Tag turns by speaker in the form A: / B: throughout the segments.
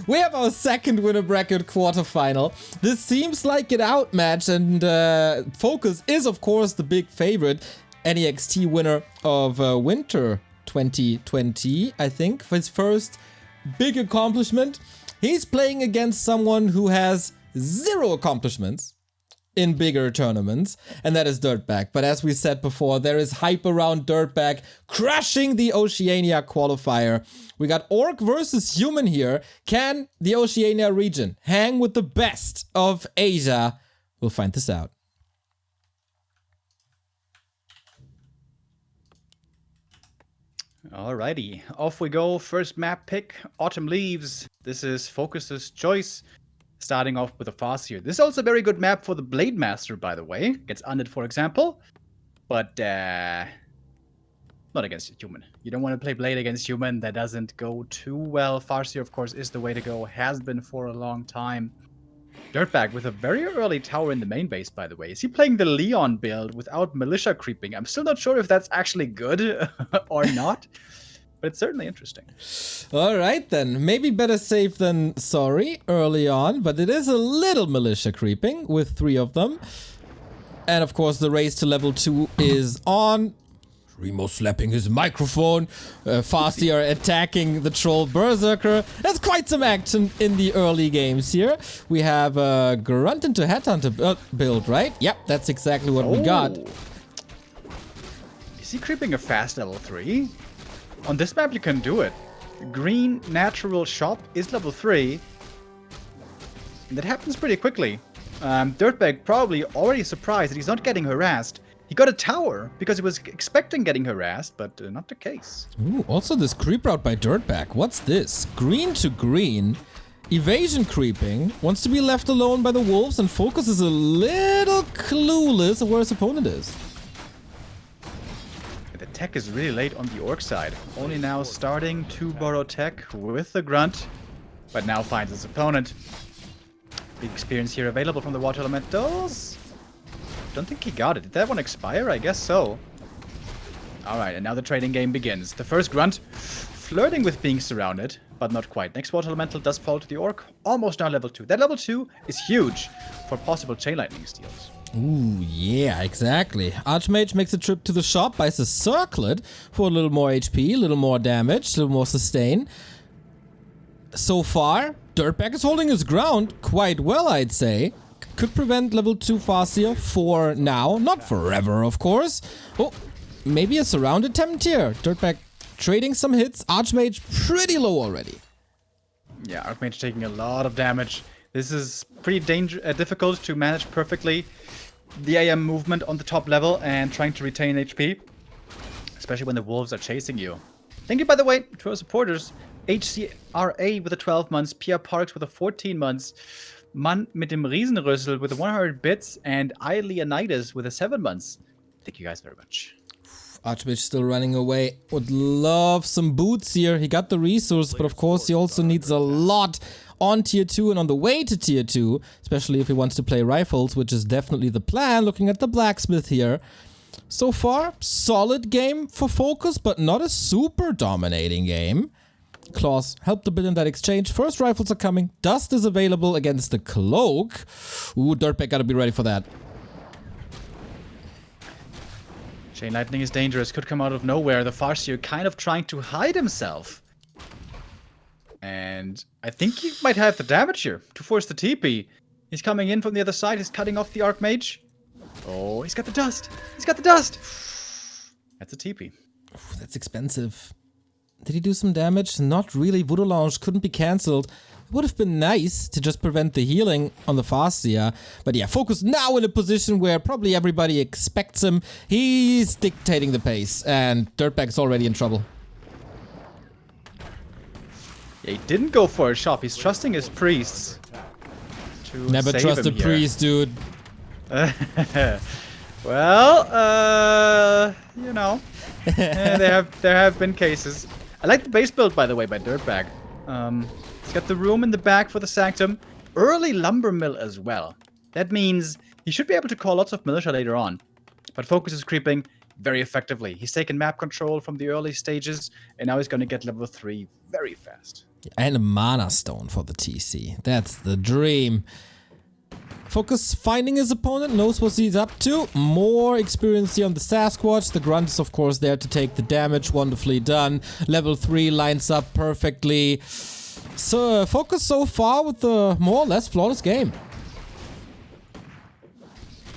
A: We have our second Winnerbracket Quarterfinal. This seems like an outmatch, and FoCuS is, of course, the big favorite. NEXT winner of Winter 2020, I think, for his first big accomplishment. He's playing against someone who has 0 accomplishments in bigger tournaments, and that is DirtBag. But as we said before, there is hype around DirtBag crushing the Oceania qualifier. We got Orc versus Human here. Can the Oceania region hang with the best of Asia? We'll find this out.
B: Alrighty, off we go. First map pick, Autumn Leaves. This is FoCuS's choice. Starting off with a FoCuS. This is also a very good map for the Blade Master, by the way. Gets Undead, for example. But, not against Human. You don't want to play Blade against Human. That doesn't go too well. FoCuS, of course, is the way to go. Has been for a long time. DirtBag with a very early tower in the main base, by the way. Is he playing the Leon build without militia creeping? I'm still not sure if that's actually good or not. But it's certainly interesting.
A: All right, then. Maybe better safe than sorry early on, but it is a little militia creeping with 3 of them. And of course, the race to level 2 is on. Remo slapping his microphone. FoCuS attacking the troll berserker. There's quite some action in the early games here. We have a grunt into headhunter build, right? Yep, that's exactly what we got.
B: Is he creeping a fast level 3? On this map, you can do it. Green Natural Shop is level 3. And that happens pretty quickly. DirtBag probably already surprised that he's not getting harassed. He got a tower because he was expecting getting harassed, but not the case.
A: Ooh, also this creep route by DirtBag. What's this? Green to green. Evasion creeping. Wants to be left alone by the wolves, and FoCuS is a little clueless of where his opponent is.
B: The tech is really late on the Orc side. Only now starting to borrow tech with the grunt, but now finds his opponent. Big experience here available from the water elementals. Don't think he got it. Did that one expire? I guess so. Alright, and now the trading game begins. The first grunt, flirting with being surrounded, but not quite. Next water elemental does fall to the Orc. Almost now level 2. That level 2 is huge for possible chain lightning steals.
A: Ooh, yeah, exactly. Archmage makes a trip to the shop, buys a circlet for a little more HP, a little more damage, a little more sustain. So far, DirtBag is holding his ground quite well, I'd say. Could prevent level 2 FoCuS for now. Not forever, of course. Oh, maybe a surround attempt here. DirtBag trading some hits. Archmage pretty low already.
B: Yeah, Archmage taking a lot of damage. This is pretty difficult to manage perfectly. The AM movement on the top level and trying to retain HP. Especially when the wolves are chasing you. Thank you, by the way, to our supporters. HCRA with a 12 months. Pia Parks with a 14 months. Mann mit dem Riesenrüssel with 100 bits, and I Leonidas with a 7 months. Thank you guys very much.
A: Archmage still running away. Would love some boots here. He got the resource, but of course he also needs a lot on tier 2 and on the way to tier 2, especially if he wants to play rifles, which is definitely the plan, looking at the blacksmith here. So far, solid game for FoCuS, but not a super dominating game. Claws helped a bit in that exchange. First rifles are coming. Dust is available against the cloak. Ooh, DirtBag gotta be ready for that.
B: Chain lightning is dangerous. Could come out of nowhere. The FoCuS kind of trying to hide himself. And I think he might have the damage here to force the TP. He's coming in from the other side. He's cutting off the Archmage. Oh, he's got the dust. He's got the dust. That's a TP.
A: Ooh, that's expensive. Did he do some damage? Not really. Voodoo Lounge couldn't be cancelled. It would have been nice to just prevent the healing on the FoCuS. But yeah, FoCuS now in a position where probably everybody expects him. He's dictating the pace, and DirtBag's already in trouble.
B: Yeah, he didn't go for a shop. He's trusting his priests.
A: Never trust a priest, dude.
B: Well, you know, there have been cases. I like the base build, by the way, by DirtBag. He's got the room in the back for the Sanctum. Early lumber mill as well. That means he should be able to call lots of militia later on. But FoCuS is creeping very effectively. He's taken map control from the early stages, and now he's going to get level 3 very fast.
A: And a mana stone for the TC. That's the dream. FoCuS finding his opponent, knows what he's up to. More experience here on the Sasquatch. The Grunt is of course there to take the damage. Wonderfully done. Level 3 lines up perfectly. So FoCuS so far with a more or less flawless game.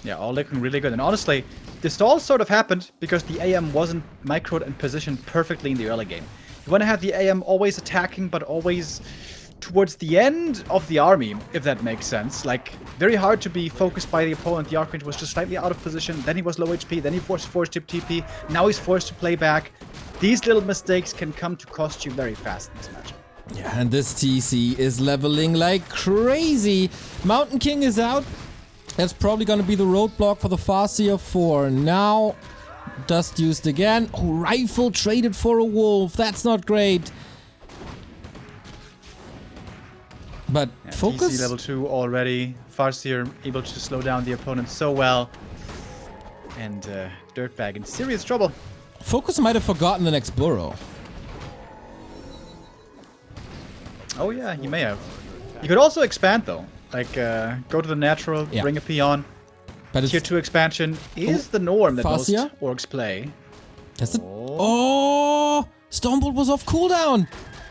B: Yeah, all looking really good. And honestly, this all sort of happened because the AM wasn't microed and positioned perfectly in the early game. You want to have the AM always attacking, but always towards the end of the army, if that makes sense. Like, very hard to be focused by the opponent. The Archmage was just slightly out of position. Then he was low HP. Then he forced to TP. Now he's forced to play back. These little mistakes can come to cost you very fast in this match.
A: Yeah, and this TC is leveling like crazy. Mountain King is out. That's probably going to be the roadblock for the Farseer for now. Dust used again. Oh, rifle traded for a wolf. That's not great. But
B: yeah,
A: FoCuS...
B: TC level 2 already. Farseer able to slow down the opponent so well. And DirtBag in serious trouble.
A: FoCuS might have forgotten the next burrow.
B: Oh yeah, he may have. You could also expand though. Like, go to the natural,
A: yeah.
B: bring a peon.
A: But
B: Tier 2 expansion is the norm that
A: Farseer?
B: most orcs play.
A: Is it? Oh! Stormbolt was off cooldown!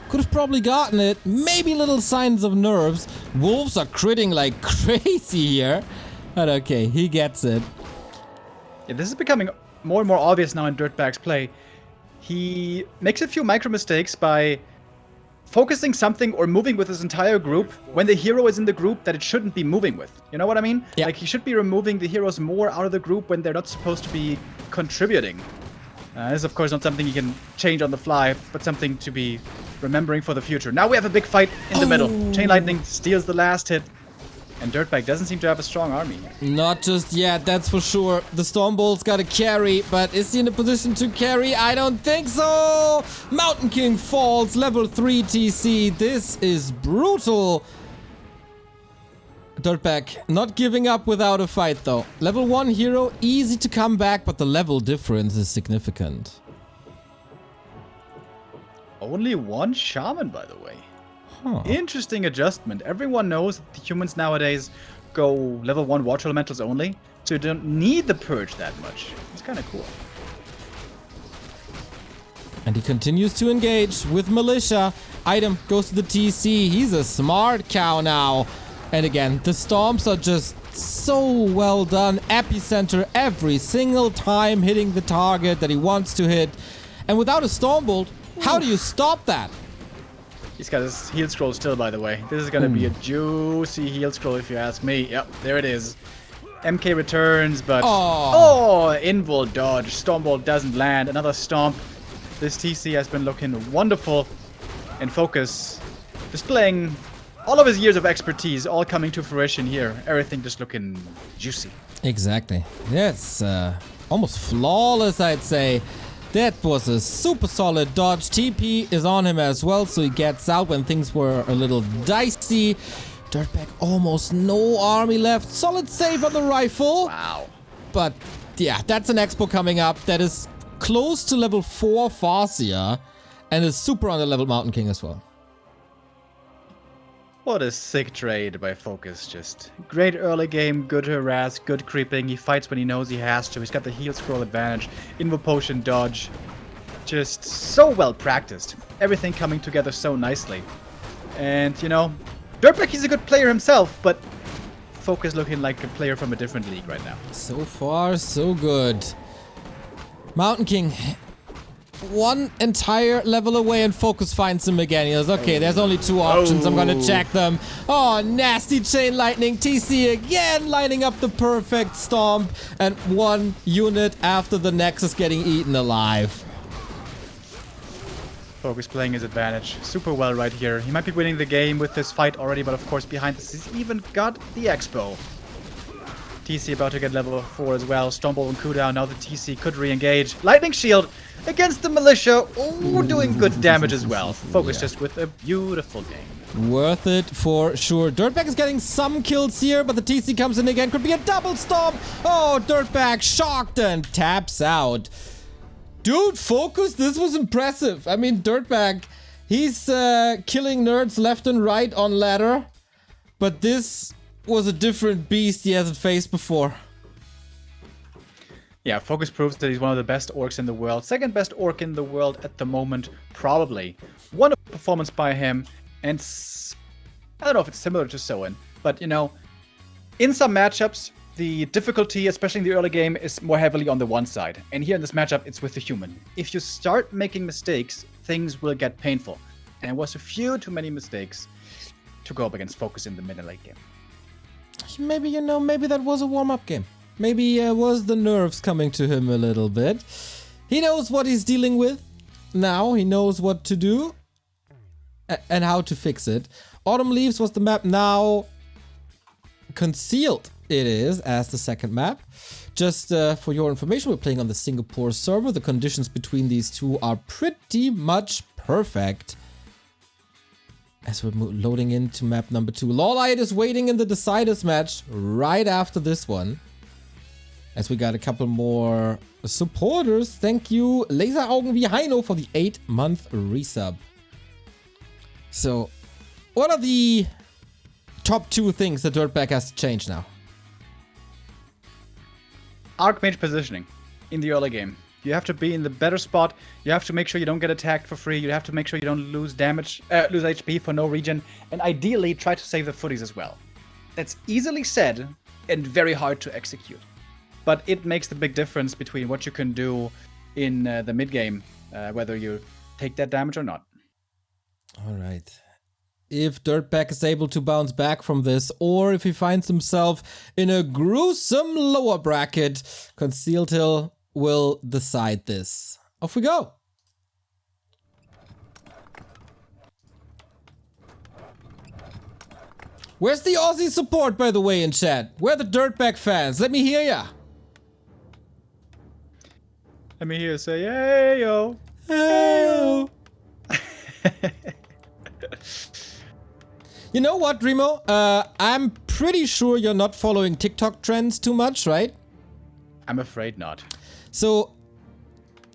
A: Could have probably gotten it. Maybe little signs of nerves. Wolves are critting like crazy here. But okay, he gets it.
B: Yeah, this is becoming more and more obvious now in DirtBag's play. He makes a few micro mistakes by focusing something or moving with his entire group when the hero is in the group that it shouldn't be moving with. You know what I mean?
A: Yeah.
B: Like, he should be removing the heroes more out of the group when they're not supposed to be contributing. This is, of course, not something you can change on the fly, but something to be remembering for the future. Now we have a big fight in the middle. Chain Lightning steals the last hit. And DirtBag doesn't seem to have a strong army here.
A: Not just yet, that's for sure. The Stormbolt's got to carry, but is he in a position to carry? I don't think so! Mountain King falls, level 3 TC. This is brutal. DirtBag not giving up without a fight though. Level 1 hero, easy to come back, but the level difference is significant.
B: Only one shaman, by the way.
A: Huh.
B: Interesting adjustment. Everyone knows that the humans nowadays go level 1 water elementals only, so you don't need the purge that much. It's kind of cool.
A: And he continues to engage with Militia. Item goes to the TC. He's a smart cow now. And again, the storms are just so well done. Epicenter every single time hitting the target that he wants to hit. And without a Stormbolt, how do you stop that?
B: He's got his heal scroll still, by the way. This is gonna be a juicy heal scroll if you ask me. Yep, there it is. MK returns, but... Oh, invul dodge. Stormbolt doesn't land. Another stomp. This TC has been looking wonderful. And FoCuS displaying all of his years of expertise, all coming to fruition here. Everything just looking juicy.
A: Exactly. That's almost flawless, I'd say. That was a super solid dodge. TP is on him as well, so he gets out when things were a little dicey. DirtBag almost no army left. Solid save on the rifle.
B: Wow.
A: But yeah, that's an expo coming up that is close to level 4 Farseer and is super on the level Mountain King as well.
B: What a sick trade by FoCuS. Just great early game, good harass, good creeping. He fights when he knows he has to. He's got the heal scroll advantage, invo potion dodge. Just so well practiced. Everything coming together so nicely. And, you know, DirtBag, he's a good player himself, but FoCuS looking like a player from a different league right now.
A: So far, so good. Mountain King, one entire level away, and FoCuS finds him again. He goes, okay, there's only 2 options. I'm gonna check them. Oh, nasty Chain Lightning. TC again lining up the perfect stomp, and 1 unit after the Nexus getting eaten alive.
B: FoCuS playing his advantage super well right here. He might be winning the game with this fight already, but of course behind this he's even got the expo. TC about to get level 4 as well. Stormbolt and cooldown. Now the TC could re-engage. Lightning Shield against the Militia. Oh, doing good damage as well. FoCuS just with a beautiful game.
A: Worth it for sure. DirtBag is getting some kills here, but the TC comes in again. Could be a double stomp. Oh, DirtBag shocked and taps out. Dude, FoCuS, this was impressive. I mean, DirtBag He's killing nerds left and right on ladder, but this was a different beast he hasn't faced before.
B: Yeah, FoCuS proves that he's one of the best orcs in the world. Second best orc in the world at the moment, probably. Wonderful performance by him, and I don't know if it's similar to Soin, but you know, in some matchups, the difficulty, especially in the early game, is more heavily on the one side. And here in this matchup, it's with the human. If you start making mistakes, things will get painful. And it was a few too many mistakes to go up against FoCuS in the mid and late game.
A: Maybe, you know, maybe that was a warm-up game. Maybe it was the nerves coming to him a little bit. He knows what he's dealing with now. He knows what to do and how to fix it. Autumn Leaves was the map. Now Concealed it is as the second map. Just for your information, we're playing on the Singapore server. The conditions between these two are pretty much perfect. As we're loading into map number 2. Lawlight is waiting in the Deciders match right after this one. As we got a couple more supporters. Thank you, Laseraugen wie Heino, for the 8-month resub. So, what are the top 2 things that DirtBag has to change now?
B: Archmage positioning in the early game. You have to be in the better spot. You have to make sure you don't get attacked for free. You have to make sure you don't lose damage, lose HP for no regen. And ideally, try to save the footies as well. That's easily said and very hard to execute. But it makes the big difference between what you can do in the mid game, whether you take that damage or not.
A: All right. If DirtBag is able to bounce back from this, or if he finds himself in a gruesome lower bracket, Concealed Hill will decide this. Off we go. Where's the Aussie support, by the way, in chat? Where are the DirtBag fans? Let me hear ya.
B: Let me hear you say, hey yo.
A: Hey yo. You know what, Remo? I'm pretty sure you're not following TikTok trends too much, right?
B: I'm afraid not.
A: So,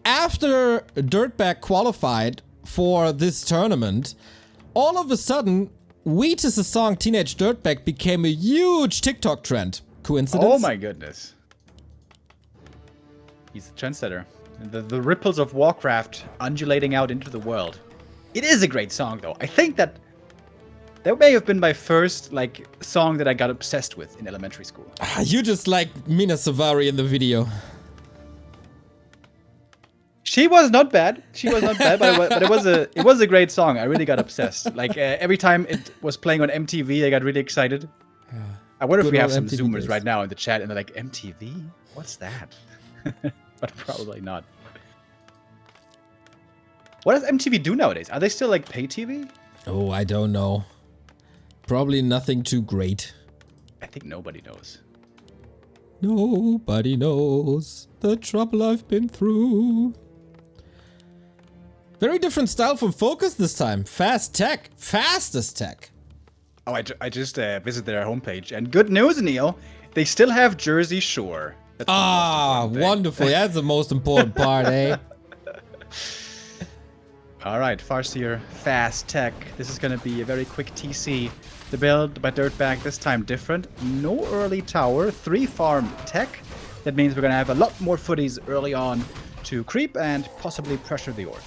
A: after DirtBag qualified for this tournament, all of a sudden, Wheatus' song Teenage Dirtbag became a huge TikTok trend. Coincidence?
B: Oh my goodness. He's a trendsetter. The ripples of Warcraft undulating out into the world. It is a great song, though. I think that may have been my first, song that I got obsessed with in elementary school.
A: You just like Mina Savari in the video.
B: She was not bad. But it was a great song. I really got obsessed. Every time it was playing on MTV, I got really excited. I wonder if we have some
A: MTV
B: Zoomers
A: days.
B: right now in the chat, and they're like, MTV? What's that? But probably not. What does MTV do nowadays? Are they still pay TV?
A: Oh, I don't know. Probably nothing too great.
B: I think nobody knows.
A: Nobody knows the trouble I've been through. Very different style from FoCuS this time. Fast tech. Fastest tech.
B: Oh, I just visited their homepage. And good news, Neil. They still have Jersey Shore. That's the most important thing.
A: Wonderful. That's the most important part, eh?
B: Alright, Farseer, fast tech. This is going to be a very quick TC. The build by DirtBag this time different. No early tower, 3 farm tech. That means we're going to have a lot more footies early on to creep and possibly pressure the orc.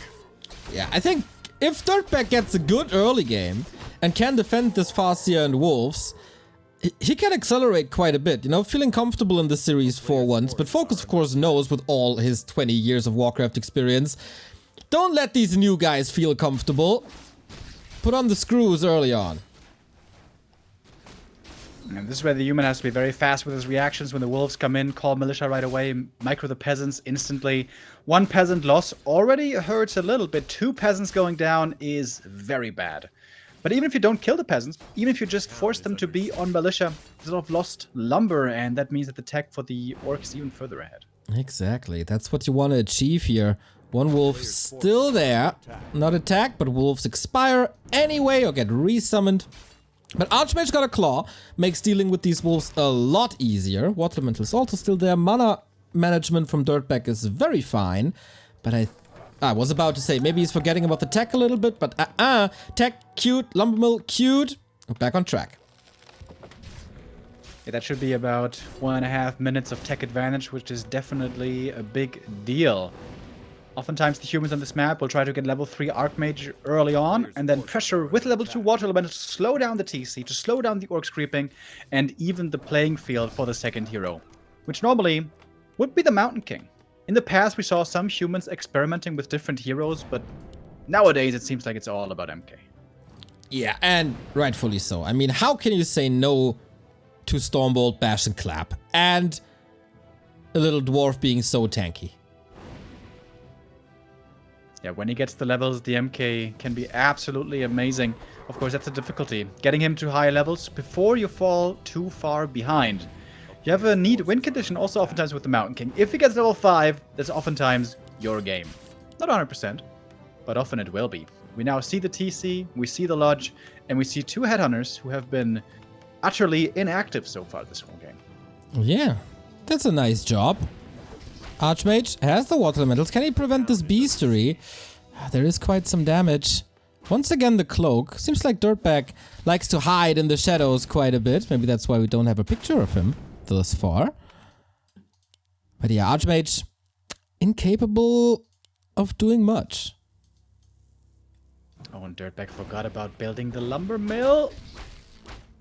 A: Yeah, I think if DirtBag gets a good early game and can defend this Farseer and Wolves, he can accelerate quite a bit, you know, feeling comfortable in the series for once. But FoCuS, of course, knows with all his 20 years of Warcraft experience, don't let these new guys feel comfortable. Put on the screws early on.
B: And this is where the human has to be very fast with his reactions when the wolves come in, call militia right away, micro the peasants instantly. 1 peasant loss already hurts a little bit. 2 peasants going down is very bad. But even if you don't kill the peasants, even if you just force them to be on militia, you sort of lost lumber, and that means that the tech for the orc is even further ahead.
A: Exactly, that's what you want to achieve here. 1 wolf still there, not attacked, but wolves expire anyway or get resummoned. But Archmage got a claw, makes dealing with these wolves a lot easier. Water Elemental is also still there. Mana management from DirtBag is very fine, but I was about to say, maybe he's forgetting about the tech a little bit, but tech, cute, Lumbermill, cute. Back on track.
B: Yeah, that should be about 1.5 minutes of tech advantage, which is definitely a big deal. Oftentimes the humans on this map will try to get level 3 Archmage early on, and then pressure with level 2 Water Elemental to slow down the TC, to slow down the Orcs creeping, and even the playing field for the second hero, which normally would be the Mountain King. In the past we saw some humans experimenting with different heroes, but nowadays it seems like it's all about MK.
A: Yeah, and rightfully so. I mean, how can you say no to Stormbolt, Bash, and Clap, and a little dwarf being so tanky?
B: Yeah, when he gets the levels, the MK can be absolutely amazing. Of course, that's the difficulty. Getting him to higher levels before you fall too far behind. You have a neat win condition also oftentimes with the Mountain King. If he gets level 5, that's oftentimes your game. Not 100%, but often it will be. We now see the TC, we see the Lodge, and we see 2 Headhunters who have been utterly inactive so far this whole game.
A: Yeah, that's a nice job. Archmage has the Water Elementals. Can he prevent this Beastery? There is quite some damage. Once again, the Cloak. Seems like DirtBag likes to hide in the shadows quite a bit. Maybe that's why we don't have a picture of him thus far. But yeah, Archmage, incapable of doing much.
B: Oh, and DirtBag forgot about building the lumber mill.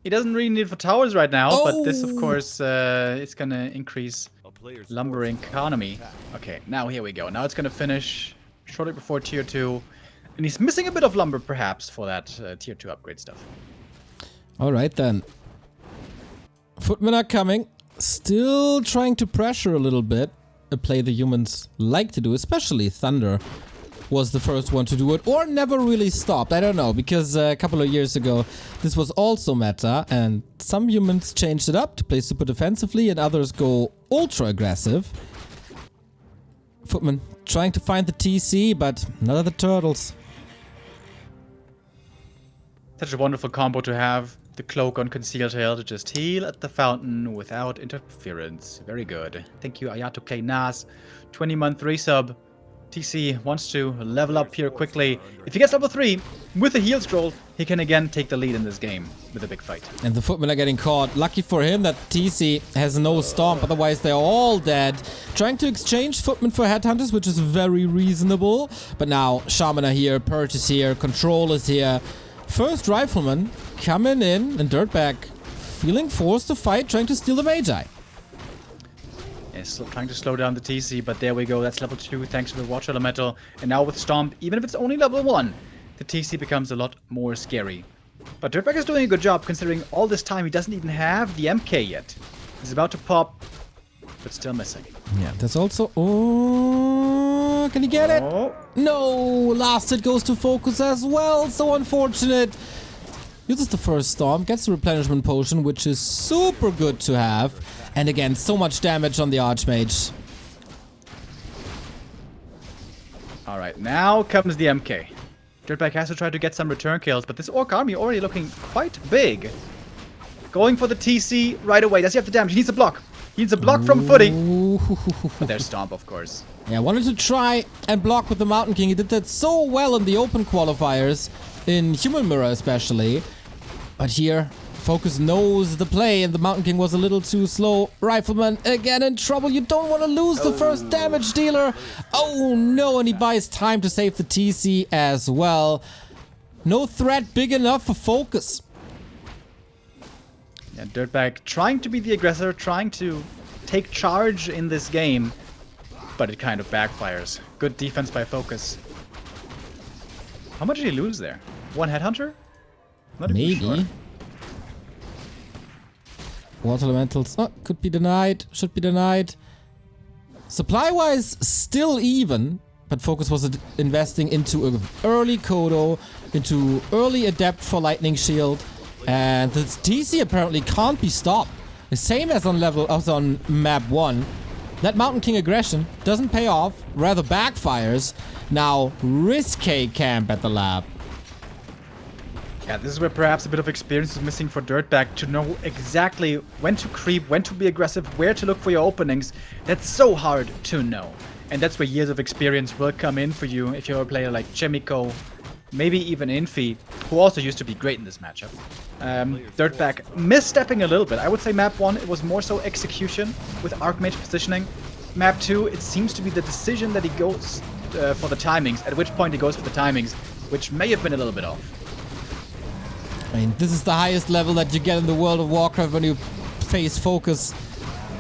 B: He doesn't really need it for towers right now, but this, of course, is going to increase lumber economy. Okay, now here we go. Now it's going to finish shortly before tier 2. And he's missing a bit of lumber, perhaps, for that tier 2 upgrade stuff.
A: Alright then. Footmen are coming. Still trying to pressure a little bit. A play the humans like to do, especially Thunder was the first one to do it, or never really stopped. I don't know, because a couple of years ago this was also meta, and some humans changed it up to play super defensively, and others go ultra aggressive. Footman trying to find the TC, but none of the turtles.
B: Such a wonderful combo to have. The Cloak on Concealed Hail to just heal at the fountain without interference. Very good. Thank you, Ayato K Nas. 20-month resub. TC wants to level up here quickly. If he gets level 3 with a heal scroll, he can again take the lead in this game with a big fight.
A: And the Footmen are getting caught. Lucky for him that TC has no stomp, otherwise they're all dead. Trying to exchange Footmen for Headhunters, which is very reasonable. But now Shaman are here, Purge is here, Control is here. First Rifleman coming in, and DirtBag feeling forced to fight, trying to steal the Magi.
B: Yes, trying to slow down the TC, but there we go. That's level 2 thanks to the Water Elemental. And now with Stomp, even if it's only level 1, the TC becomes a lot more scary. But DirtBag is doing a good job considering all this time he doesn't even have the MK yet. He's about to pop, but still missing.
A: Yeah, there's also... Oh, can he get it? No, last hit goes to FoCuS as well. So unfortunate. Uses the first Storm, gets the replenishment potion, which is super good to have. And again, so much damage on the Archmage.
B: Alright, now comes the MK. DirtBag has to try to get some return kills, but this Orc army already looking quite big. Going for the TC right away. Does he have the damage? He needs a block. He needs a block from Footy. But there's Stomp, of course.
A: Yeah, wanted to try and block with the Mountain King. He did that so well in the open qualifiers, in Human Mirror especially. But here, FoCuS knows the play, and the Mountain King was a little too slow. Rifleman again in trouble. You don't want to lose the first damage dealer. Oh no, and he buys time to save the TC as well. No threat big enough for FoCuS.
B: Yeah, DirtBag trying to be the aggressor, trying to take charge in this game, but it kind of backfires. Good defense by FoCuS. How much did he lose there? 1 Headhunter? Not even sure.
A: Water Elementals. Oh, could be denied. Should be denied. Supply-wise, still even. But FoCuS was investing into an early Kodo, into early Adept for Lightning Shield. And the TC apparently can't be stopped. The same as on map 1. That Mountain King aggression doesn't pay off, rather backfires. Now, risque camp at the lab.
B: Yeah, this is where perhaps a bit of experience is missing for DirtBag to know exactly when to creep, when to be aggressive, where to look for your openings. That's so hard to know. And that's where years of experience will come in for you if you're a player like Chemico, maybe even Infi, who also used to be great in this matchup. DirtBag misstepping a little bit. I would say map 1, it was more so execution with Archmage positioning. Map 2, it seems to be the decision that he goes for the timings, at which point he goes for the timings, which may have been a little bit off.
A: I mean, this is the highest level that you get in the World of Warcraft when you face FoCuS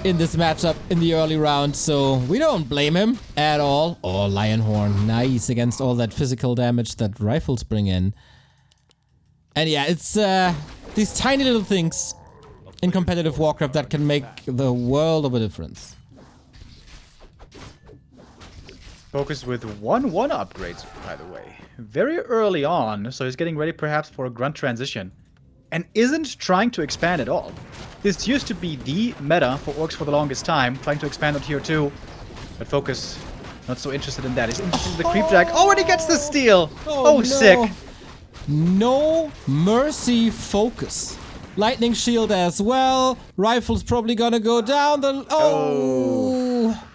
A: in this matchup in the early round, so we don't blame him at all. Oh, Lionhorn, nice against all that physical damage that rifles bring in. And yeah, it's these tiny little things in competitive Warcraft that can make the world of a difference.
B: FoCuS with 1-1 upgrades, by the way. Very early on, so he's getting ready perhaps for a grunt transition. And isn't trying to expand at all. This used to be the meta for orcs for the longest time, trying to expand on tier 2. But FoCuS, not so interested in that. He's interested in the creep drag. Oh, and he gets the steal! Oh, no. Sick!
A: No mercy FoCuS. Lightning shield as well. Rifle's probably gonna go down. Oh!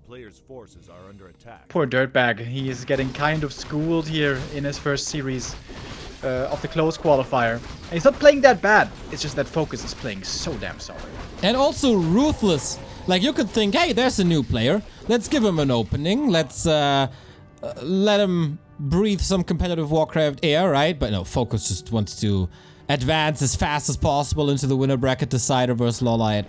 C: Player's forces are under attack.
B: Poor DirtBag. He is getting kind of schooled here in his first series of the close qualifier. And he's not playing that bad. It's just that FoCuS is playing so damn solid.
A: And also ruthless. Like, you could think, hey, there's a new player. Let's give him an opening. Let's let him breathe some competitive Warcraft air, right? But no, FoCuS just wants to advance as fast as possible into the winner bracket decider versus Lawlight.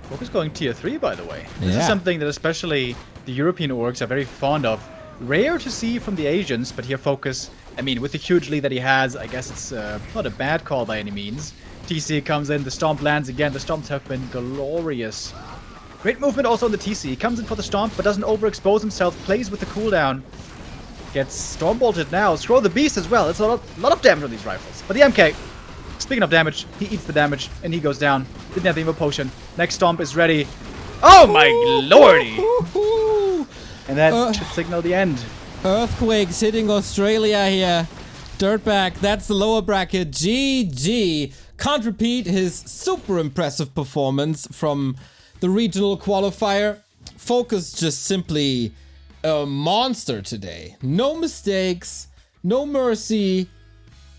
B: FoCuS going tier 3, by the way. This is something that especially the European orgs are very fond of. Rare to see from the Asians, but here FoCuS, I mean, with the huge lead that he has, I guess it's not a bad call by any means. TC comes in, the Stomp lands again. The Stomps have been glorious. Great movement also on the TC. He comes in for the Stomp, but doesn't overexpose himself, plays with the cooldown. Gets Stormbolted now. Scroll the Beast as well. It's a lot of damage on these rifles. But the MK, speaking of damage, he eats the damage, and he goes down. Didn't have the Evo Potion. Next Stomp is ready. Oh my lordy! And that should signal the end.
A: Earthquakes hitting Australia here. DirtBag, that's the lower bracket. GG. Can't repeat his super impressive performance from the regional qualifier. FoCuS just simply a monster today. No mistakes, no mercy.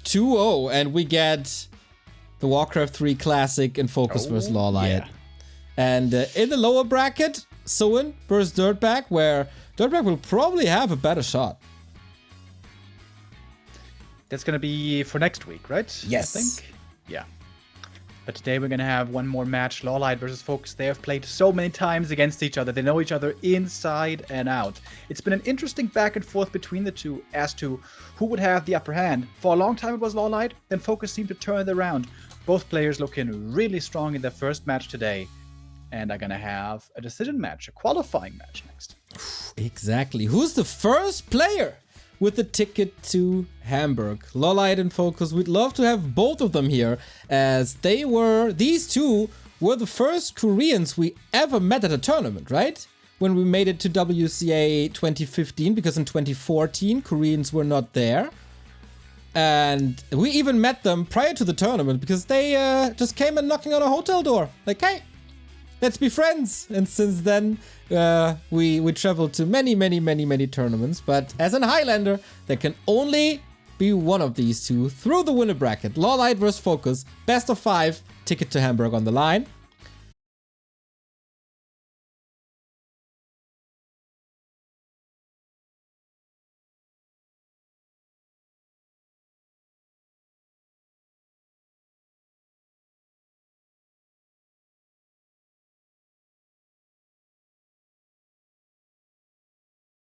A: 2-0, and we get the Warcraft 3 Classic in FoCuS versus Lawlight. Yeah. And in the lower bracket, Soin versus DirtBag, where DirtBag will probably have a better shot.
B: That's gonna be for next week, right?
A: Yes.
B: I think. Yeah. But today we're gonna have one more match, Lawlight versus FoCuS. They have played so many times against each other. They know each other inside and out. It's been an interesting back and forth between the two as to who would have the upper hand. For a long time it was Lawlight, then FoCuS seemed to turn it around. Both players looking really strong in their first match today. And are gonna have a decision match, a qualifying match next.
A: Exactly. Who's the first player with the ticket to Hamburg? Lawlight and FoCuS, we'd love to have both of them here, as these two were the first Koreans we ever met at a tournament, right? When we made it to WCA 2015, because in 2014 Koreans were not there. And we even met them prior to the tournament because they just came and knocking on a hotel door. Like, hey, let's be friends. And since then, we traveled to many tournaments. But as an Highlander, there can only be one of these two through the winner bracket. Lawlight versus FoCuS, best of 5, ticket to Hamburg on the line.